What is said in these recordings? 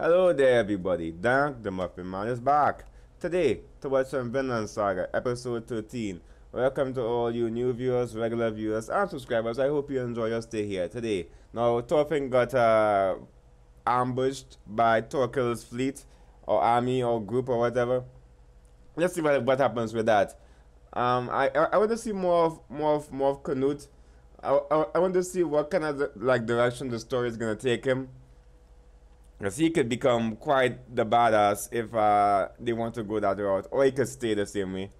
Hello there, everybody. DankTheMuffinman is back today to watch some Vinland Saga, episode 13. Welcome to all you new viewers, regular viewers, and subscribers. I hope you enjoy your stay here today. Now, Thorfinn got ambushed by Torkel's fleet, or army, or group, or whatever. Let's see what happens with that. I want to see more of Canute. I want to see what kind of direction the story is gonna take him. Because he could become quite the badass if they want to go that route, or he could stay the same way.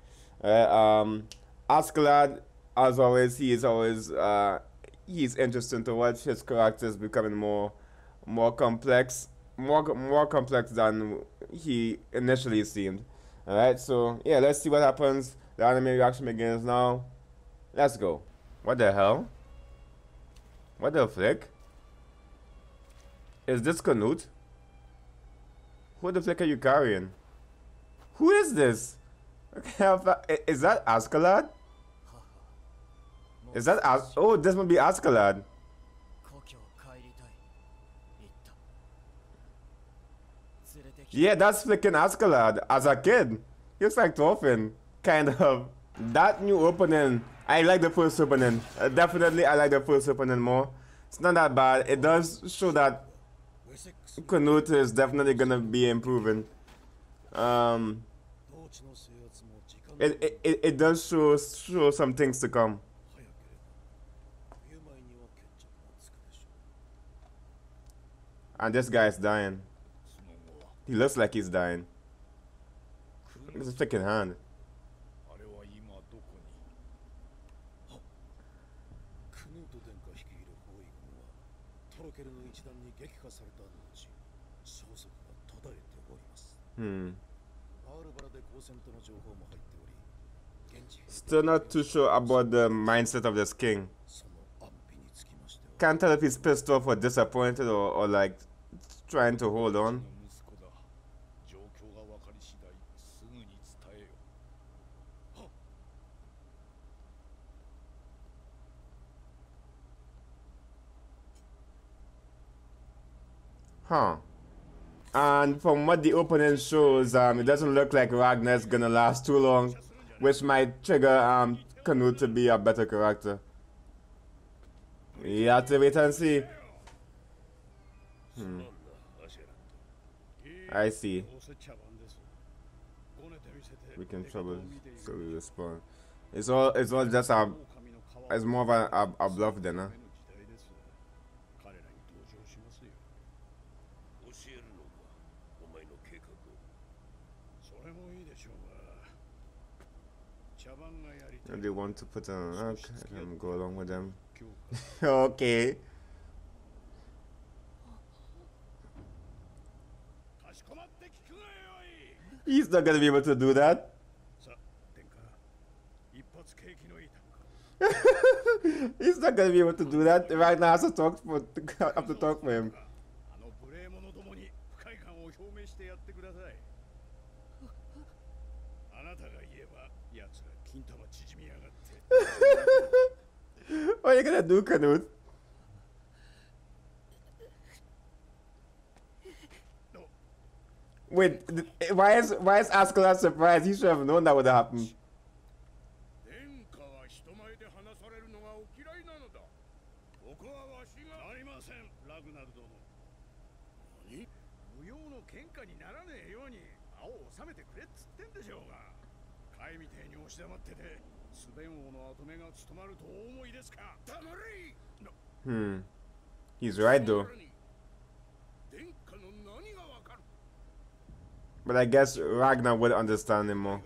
Askeladd, as always, he's interesting to watch. His character is becoming more complex, more complex than he initially seemed. All right, so yeah, let's see what happens. The anime reaction begins now. Let's go. What the hell? What the flick? Is this Canute? Who the flick are you carrying? Who is this? Okay, is that askeladd? Is that oh, this must be askeladd. Yeah, that's flicking askeladd as a kid. He looks like Thorfinn, kind of. That new opening, I like the first opening. Definitely, I like the first opening more. It's not that bad. It does show that Canute is definitely gonna be improving. It does show some things to come. And this guy is dying. He looks like he's dying. It's a freaking hand. Still not too sure about the mindset of this king. Can't tell if he's pissed off or disappointed or like trying to hold on. Huh. And from what the opening shows, it doesn't look like Ragnar's gonna last too long, which might trigger Canute to be a better character. You have to wait and see. I see. We can trouble, so we respond. It's all just it's more of a bluff then, huh? And they want to put on, okay, go along with them. Okay. He's not gonna be able to do that. He's not gonna be able to do that. Right now, I have to talk for him. What are you gonna do, Canute? Wait, why is askeladd surprised? He should have known that would happen. He's right though. But I guess Ragnar would understand him more.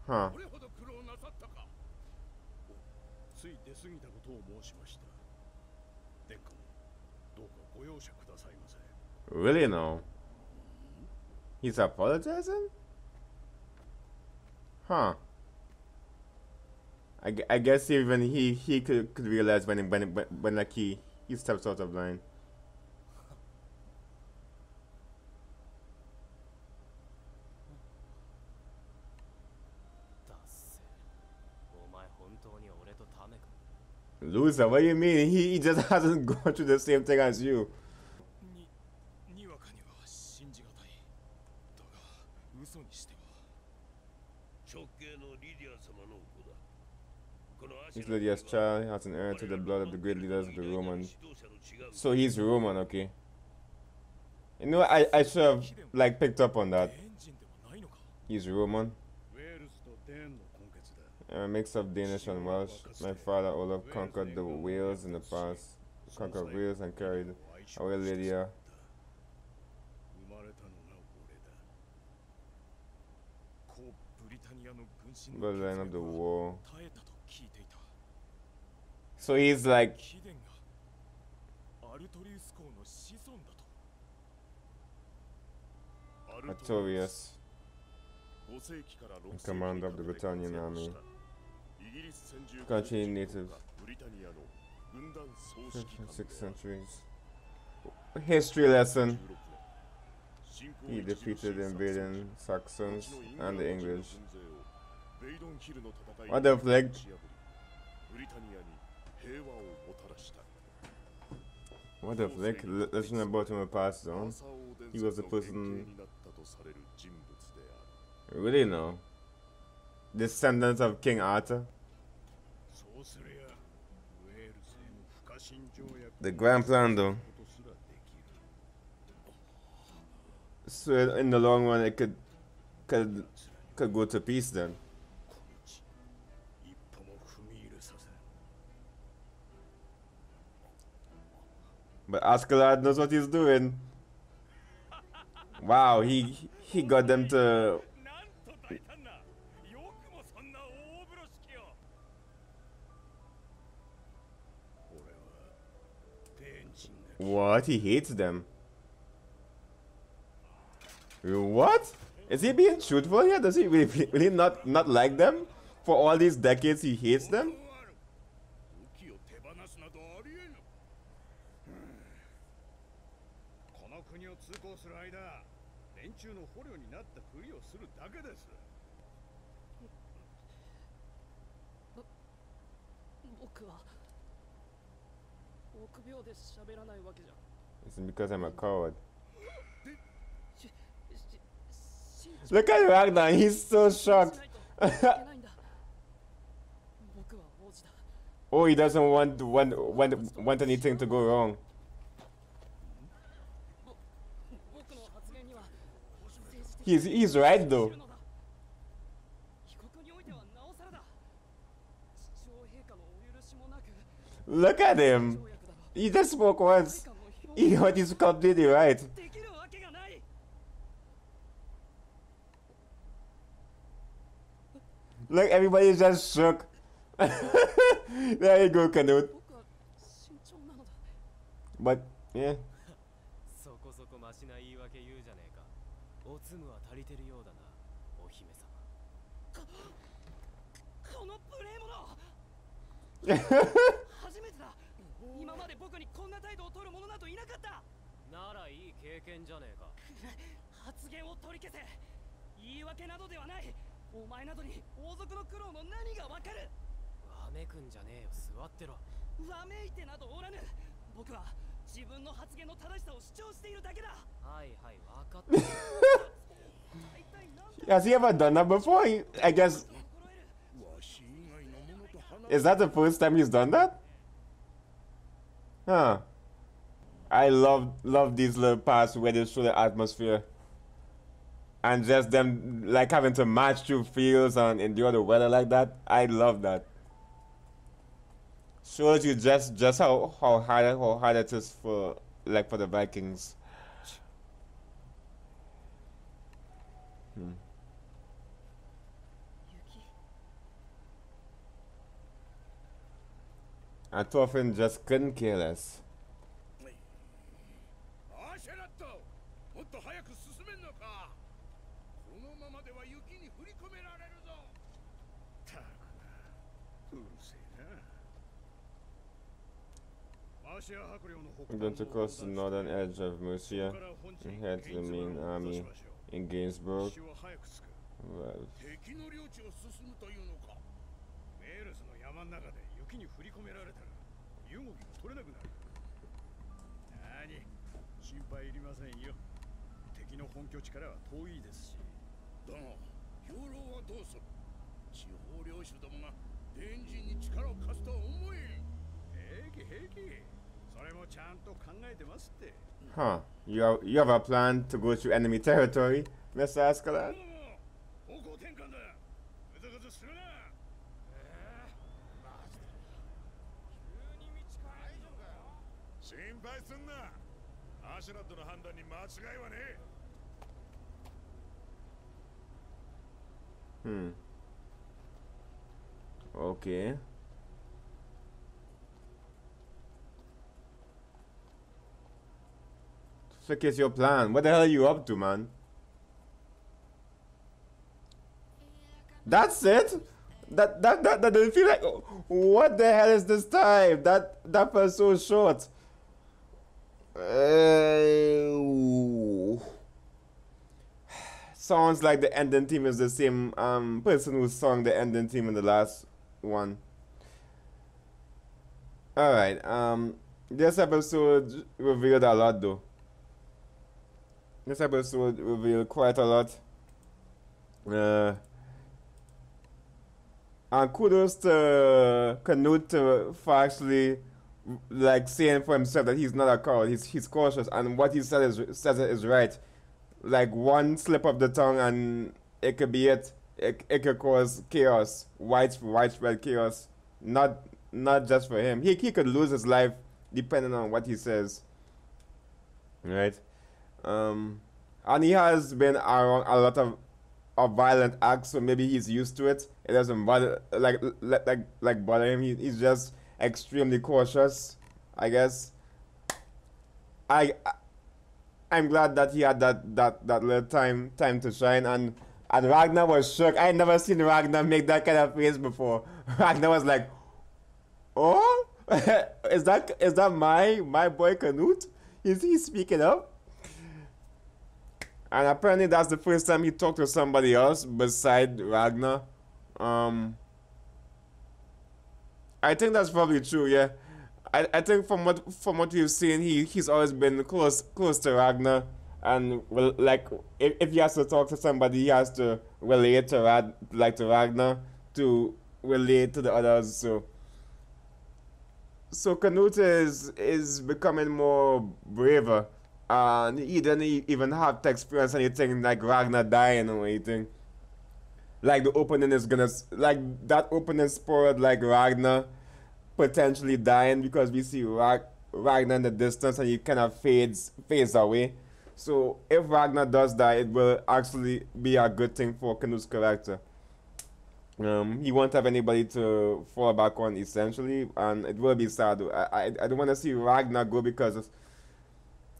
Huh. Really no? He's apologizing? Huh. I guess even he could realize when like he steps out of line. Loser? What do you mean? He just hasn't gone through the same thing as you. He's Lydia's child, has an heir to the blood of the great leaders of the Romans. So he's Roman, okay. You know, I should have like picked up on that. He's Roman. A mix of Danish and Welsh. My father Olaf conquered the Wales in the past. Conquered Wales and carried away Lydia. Bloodline of the war. So he's like Artorius, commander of the Britannian army. Country native. 5th and 6th centuries. History lesson. He defeated the invading Saxons and the English. What the flag? What the flick? Listen about him passed on. He was the person. Really no. Descendants of King Arthur. The grand plan though. So in the long run it could go to peace then. But askeladd knows what he's doing. Wow, he got them to. What? He hates them. What? Is he being truthful here? Does he really not like them? For all these decades he hates them? It's because I'm a coward. Look at Ragnar, he's so shocked. Oh, he doesn't want anything to go wrong. He's right though. Look at him. He just spoke once. He's completely right. Look, everybody's just shook. There you go, Canute. But, yeah. Has he ever done that before? I guess. Is that the first time he's done that? Huh. I love these little parts where they show the atmosphere. And just them like having to march through fields and endure the weather like that. I love that. Shows you just how hard it is for the Vikings. And Thorfinn just couldn't care less. I'm going to cross the northern edge of Mercia and head to the main army in Gainsborough. Well, Huh. You have a plan to go through enemy territory, Mr. Askeladd? Okay. So, what's your plan? What the hell are you up to, man? That's it? That didn't feel like. What the hell is this time? That felt so short. Sounds like the ending theme is the same person who sung the ending theme in the last one. Alright, this episode revealed a lot though. This episode revealed quite a lot. And kudos to Canute for actually like saying for himself that he's not a coward. He's cautious, and what he says is right. Like one slip of the tongue and it could be it. It could cause chaos, widespread chaos. Not just for him. He could lose his life depending on what he says. Right? And he has been around a lot of violent acts, so maybe he's used to it. It doesn't bother bother him. He's just extremely cautious, I guess. I'm glad that he had that little time to shine, and Ragnar was shook. I never seen Ragnar make that kind of face before. Ragnar was like, "Oh, is that my boy Canute? Is he speaking up?" And apparently that's the first time he talked to somebody else beside Ragnar. I think that's probably true, yeah. I think from what we've seen, he's always been close to Ragnar, and well, like if he has to talk to somebody, he has to relate to Ragnar to relate to the others. So Canute is becoming more braver, and he didn't even have to experience anything like Ragnar dying or anything. Like the opening is gonna that opening spoiled like Ragnar potentially dying, because we see Ragnar in the distance and he kind of fades away. So if Ragnar does die, it will actually be a good thing for Canute's character. He won't have anybody to fall back on essentially, and it will be sad. I don't want to see Ragnar go, because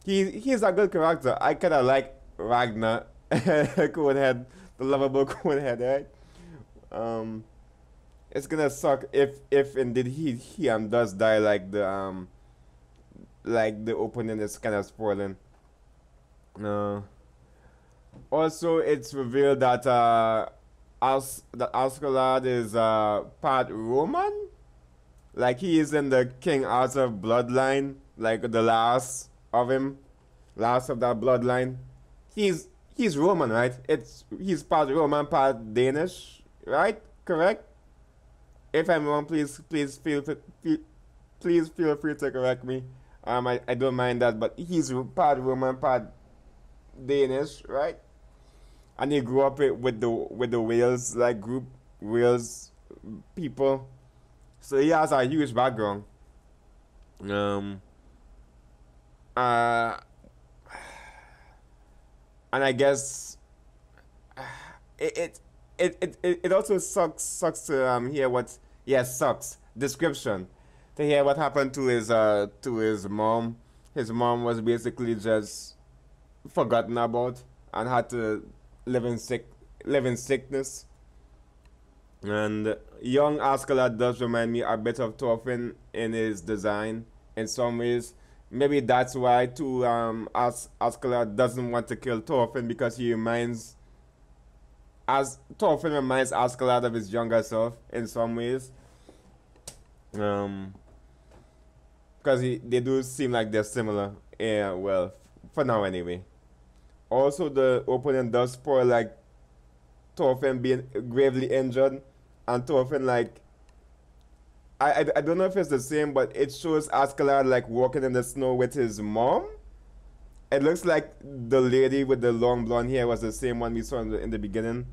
he's a good character. I kind of like Ragnar, Conehead, the lovable Conehead, right? It's gonna suck if indeed he does die, like the opening is kind of spoiling. Also, it's revealed that askeladd is part Roman. Like he is in the King Arthur bloodline, like the last of that bloodline. He's Roman, right? He's part Roman, part Danish, right? Correct? If I'm wrong, please feel free to correct me. I don't mind that, but he's part Roman, part Danish, right? And he grew up with the Wales group, Wales people, so he has a huge background. And I guess it also sucks to hear what sucks description to hear what happened to his mom. His mom was basically just forgotten about and had to live in sickness. And young askeladd does remind me a bit of Thorfinn in his design in some ways. Maybe that's why too askeladd doesn't want to kill Thorfinn, because Thorfinn reminds askeladd of his younger self in some ways. because they do seem like they're similar. Yeah, well, for now anyway. Also, the opponent does spoil like Thorfinn being gravely injured, and Thorfinn like I don't know if it's the same, but it shows askeladd like walking in the snow with his mom. It looks like the lady with the long blonde hair was the same one we saw in the beginning.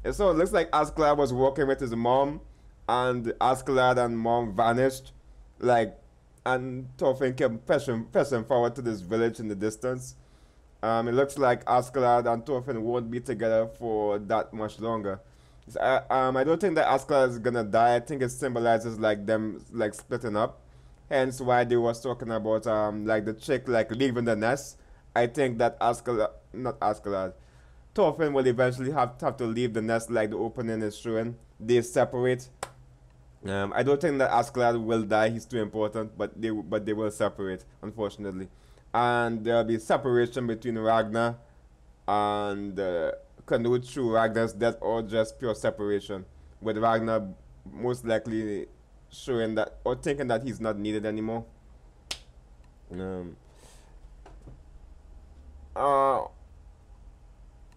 And so it looks like askeladd was walking with his mom, and askeladd and mom vanished, like, and Thorfinn kept pressing forward to this village in the distance. It looks like askeladd and Thorfinn won't be together for that much longer. I don't think that askeladd is gonna die. I think it symbolizes like them like splitting up. Hence why they was talking about like the chick like leaving the nest. I think that askeladd, not askeladd, Thorfinn will eventually have to leave the nest like the opening is showing. They separate. I don't think that askeladd will die. He's too important, but they will separate, unfortunately, and there'll be separation between Ragnar and Canute through Ragnar's death, or just pure separation, with Ragnar most likely showing that or thinking that he's not needed anymore. Um, uh,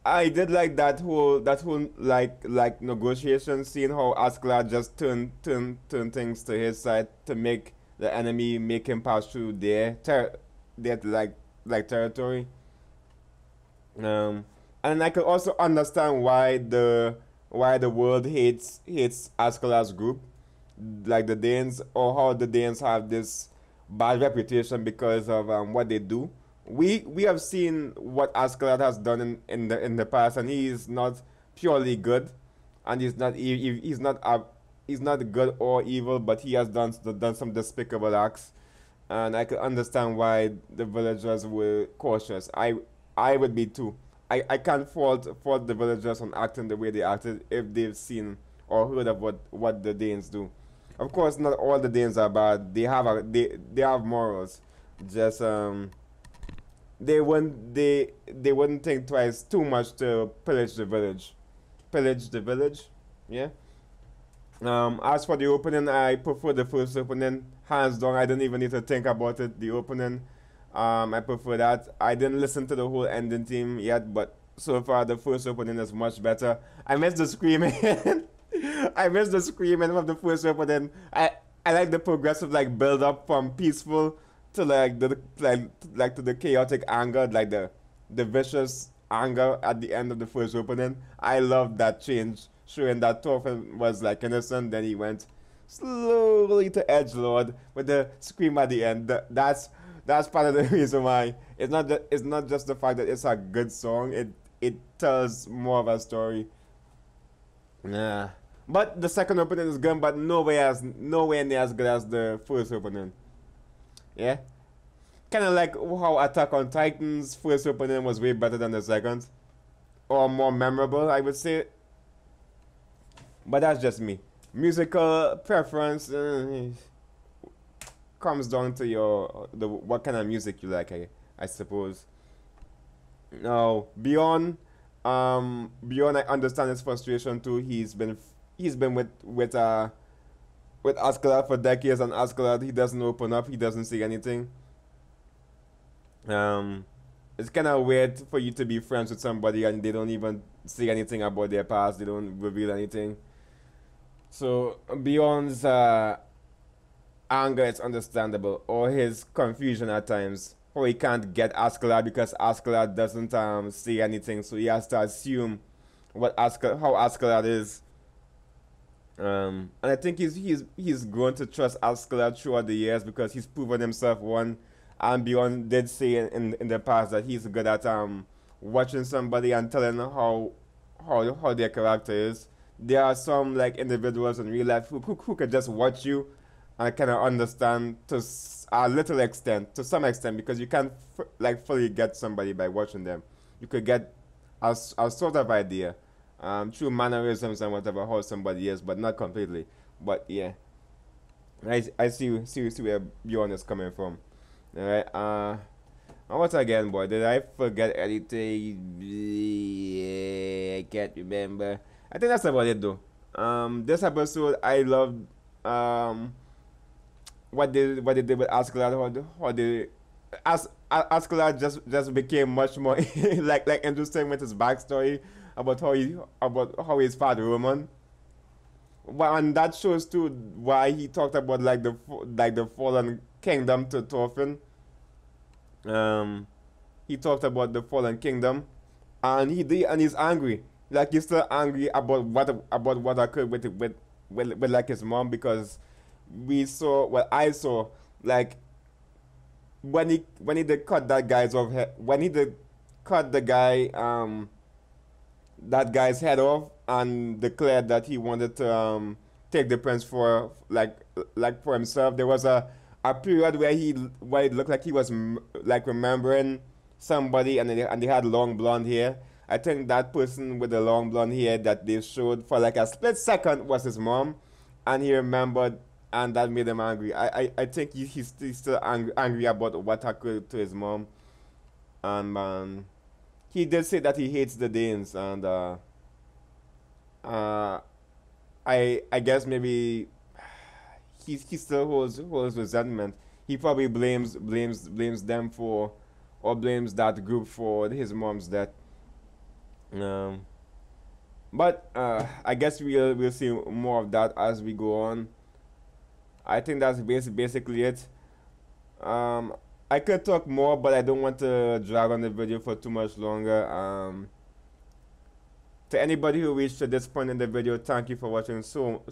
I did like that whole like negotiation scene, how Askeladd just turn things to his side to make the enemy make him pass through their like territory. And I could also understand why the world hates Askeladd's group, like the Danes, or how the Danes have this bad reputation because of what they do. We have seen what Askeladd has done in the past, and he is not purely good, and he's not good or evil, but he has done some despicable acts, and I could understand why the villagers were cautious. I would be too. I can't fault the villagers on acting the way they acted if they've seen or heard of what the Danes do. Of course, not all the Danes are bad. They have morals. Just they wouldn't think twice too much to pillage the village. Pillage the village, yeah. As for the opening, I prefer the first opening hands down. I don't even need to think about it. The opening, I prefer that. I didn't listen to the whole ending theme yet, but so far the first opening is much better. I miss the screaming. I miss the screaming of the first opening. I like the progressive like build up from peaceful to like like to the chaotic anger, like the vicious anger at the end of the first opening. I love that change, showing that Thorfinn was like innocent, then he went slowly to edgelord with the scream at the end. That's part of the reason why it's not just the fact that it's a good song. It tells more of a story. Yeah. But the second opening is good, but nowhere near as good as the first opening. Yeah. Kind of like how Attack on Titan's first opening was way better than the second, or more memorable, I would say. But that's just me. Musical preference comes down to the what kind of music you like, I suppose. Now, beyond I understand his frustration too. He's been with Askeladd for decades, and Askeladd, he doesn't open up, he doesn't say anything. Um, it's kind of weird for you to be friends with somebody and they don't even say anything about their past. They don't reveal anything. So beyond's anger, it's understandable, or his confusion at times, or he can't get Askeladd because Askeladd doesn't say anything, so he has to assume how Askeladd is. And I think he's grown to trust Askeladd throughout the years because he's proven himself one. And Beyond did say in the past that he's good at watching somebody and telling how their character is. There are some like individuals in real life who could just watch you and kind of understand a little extent, to some extent, because you can't like fully get somebody by watching them. You could get a sort of idea through mannerisms and whatever how somebody is, but not completely. But yeah, I see where Bjorn is coming from. All right. And what again, boy? Did I forget anything? I can't remember. I think that's about it, though. This episode I loved. what they did with askeladd, how they askeladd just became much more like interesting with his backstory about how he's fought Roman. Well, and that shows too why he talked about like the fallen kingdom to Thorfinn. Um, he talked about the fallen kingdom, and he's angry. Like he's still angry about what occurred with like his mom, because I saw like when he did cut that guy's off head, when he did cut the guy that guy's head off and declared that he wanted to take the prince for like for himself. There was a period where it looked like he was like remembering somebody, and they had long blonde hair. I think that person with the long blonde hair that they showed for like a split second was his mom, and he remembered, and that made him angry. I think he's still angry about what occurred to his mom, and he did say that he hates the Danes, and uh, I guess maybe he still holds resentment. He probably blames them for, or blames that group for his mom's death. Um, but I guess we'll see more of that as we go on. I think that's basically it. Um, I could talk more, but I don't want to drag on the video for too much longer. To anybody who reached to this point in the video, thank you for watching so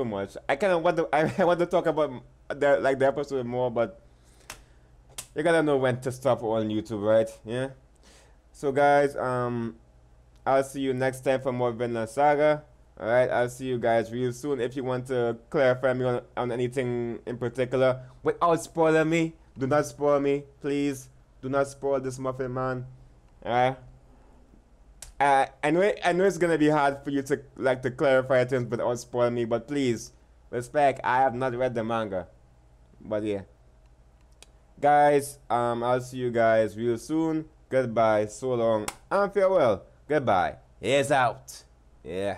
much. I kind of want to I want to talk about the episode more, but you gotta know when to stop on YouTube, right? Yeah. So guys, I'll see you next time for more Vinland Saga. Alright, I'll see you guys real soon. If you want to clarify me on anything in particular without spoiling me, do not spoil me, please. Do not spoil this muffin man. Alright. I know it's gonna be hard for you to to clarify things without spoiling me, but please, respect. I have not read the manga, but yeah, guys. I'll see you guys real soon. Goodbye, so long, and farewell. Goodbye. Here's out. Yeah.